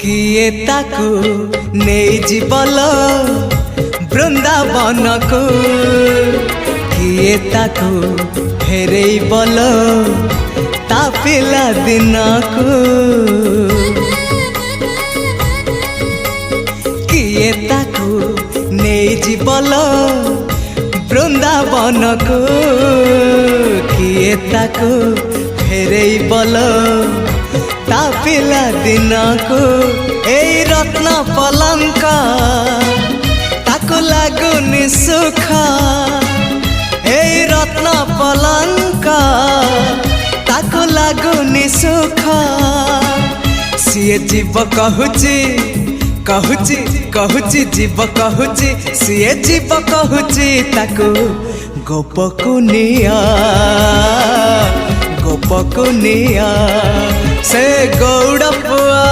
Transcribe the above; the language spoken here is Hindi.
किए ताकू नहीं जीवल वृंदावन को किए ताकू फेरे बल ता पिला दिन को किए ताकू नहीं जीवल वृंदावन को किए ताकू फेरे बल ता पिला दिन को ए रत्न पलंक ताको लागुनि सुख ए रत्न पलंक ताको लागुनि सुख सीए जीव कहूची कहूची कहूची जीव कहूची सीए जीव कहूची ताको गोपकुनिया गोपकुनिया से गौड़ पुआ।